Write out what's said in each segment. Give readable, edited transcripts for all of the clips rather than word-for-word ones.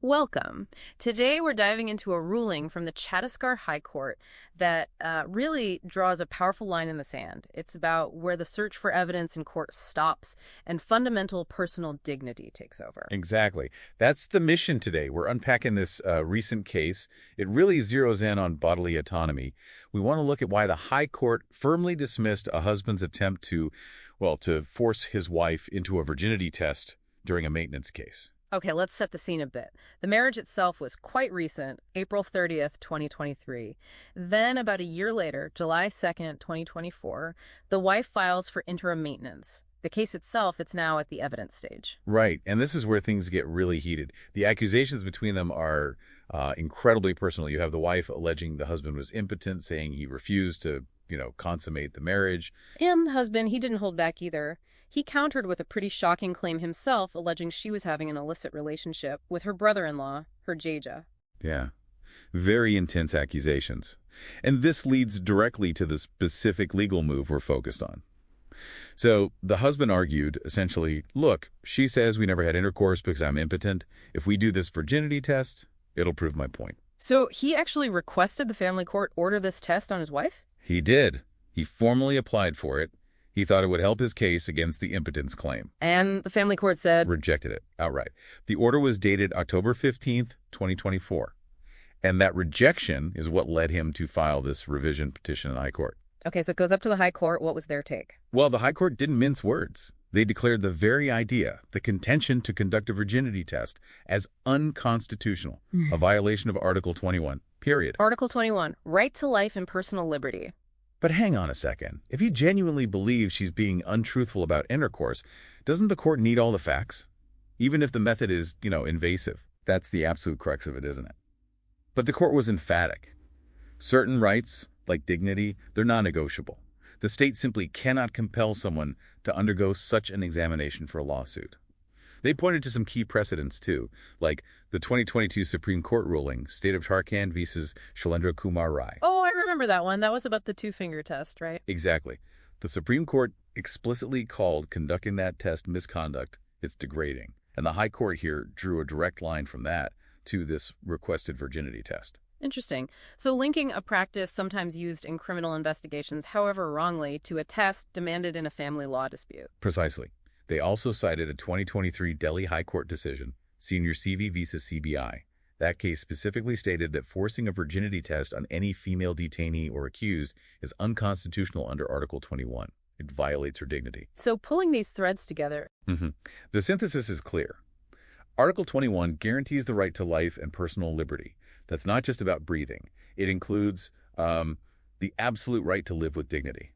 Welcome. Today we're diving into a ruling from the Chhattisgarh High Court that really draws a powerful line in the sand. It's about where the search for evidence in court stops and fundamental personal dignity takes over. Exactly. That's the mission today. We're unpacking this recent case. It really zeroes in on bodily autonomy. We want to look at why the High Court firmly dismissed a husband's attempt to force his wife into a virginity test during a maintenance case. Okay, let's set the scene a bit. The marriage itself was quite recent, April 30th, 2023. Then, about a year later, July 2nd, 2024, the wife files for interim maintenance. The case itself, it's now at the evidence stage. Right, and this is where things get really heated. The accusations between them are incredibly personal. You have the wife alleging the husband was impotent, saying he refused to, consummate the marriage. And the husband, he didn't hold back either. He countered with a pretty shocking claim himself, alleging she was having an illicit relationship with her brother-in-law, her Jaja. Yeah, very intense accusations. And this leads directly to the specific legal move we're focused on. So the husband argued, essentially, look, she says we never had intercourse because I'm impotent. If we do this virginity test, it'll prove my point. So he actually requested the family court order this test on his wife? He did. He formally applied for it. He thought it would help his case against the impotence claim. And the family court said? Rejected it outright. The order was dated October 15th, 2024. And that rejection is what led him to file this revision petition in the High Court. Okay, so it goes up to the High Court. What was their take? Well, the High Court didn't mince words. They declared the very idea, the contention to conduct a virginity test, as unconstitutional, a violation of Article 21, period. Article 21, right to life and personal liberty. But hang on a second. If he genuinely believes she's being untruthful about intercourse, doesn't the court need all the facts? Even if the method is, invasive. That's the absolute crux of it, isn't it? But the court was emphatic. Certain rights, like dignity, they're non-negotiable. The state simply cannot compel someone to undergo such an examination for a lawsuit. They pointed to some key precedents, too, like the 2022 Supreme Court ruling, State of Jharkhand versus Shailendra Kuma. Oh, I remember that one. That was about the two-finger test, right? Exactly. The Supreme Court explicitly called conducting that test misconduct. It's degrading. And the High Court here drew a direct line from that to this requested virginity test. Interesting. So linking a practice sometimes used in criminal investigations, however wrongly, to a test demanded in a family law dispute. Precisely. They also cited a 2023 Delhi High Court decision, Senior CV vs. CBI. That case specifically stated that forcing a virginity test on any female detainee or accused is unconstitutional under Article 21. It violates her dignity. So pulling these threads together. The synthesis is clear. Article 21 guarantees the right to life and personal liberty. That's not just about breathing. It includes the absolute right to live with dignity.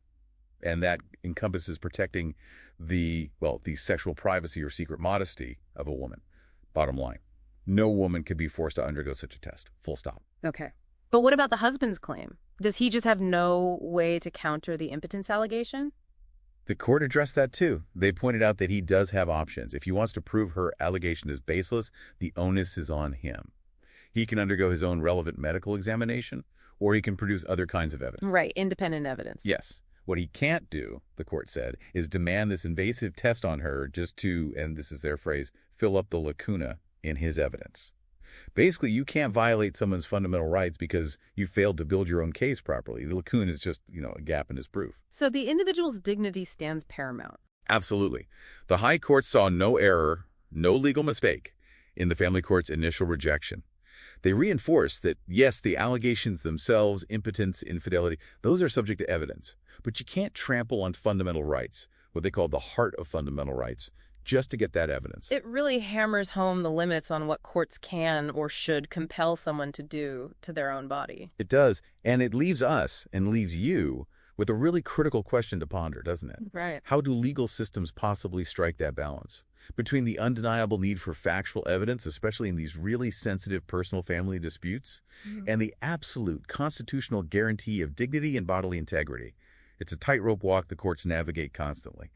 And that encompasses protecting the sexual privacy or secret modesty of a woman. Bottom line, no woman could be forced to undergo such a test. Full stop. Okay. But what about the husband's claim? Does he just have no way to counter the impotence allegation? The court addressed that too. They pointed out that he does have options. If he wants to prove her allegation is baseless, the onus is on him. He can undergo his own relevant medical examination, or he can produce other kinds of evidence. Right, independent evidence. Yes. What he can't do, the court said, is demand this invasive test on her just to, and this is their phrase, fill up the lacuna in his evidence. Basically, you can't violate someone's fundamental rights because you failed to build your own case properly. The lacuna is just, a gap in his proof. So the individual's dignity stands paramount. Absolutely. The High Court saw no error, no legal mistake in the family court's initial rejection. They reinforced that, yes, the allegations themselves, impotence, infidelity, those are subject to evidence. But you can't trample on fundamental rights, what they call the heart of fundamental rights, just to get that evidence. It really hammers home the limits on what courts can or should compel someone to do to their own body. It does, and it leaves us and leaves you with a really critical question to ponder, doesn't it? Right. How do legal systems possibly strike that balance between the undeniable need for factual evidence, especially in these really sensitive personal family disputes, and the absolute constitutional guarantee of dignity and bodily integrity? It's a tightrope walk the courts navigate constantly.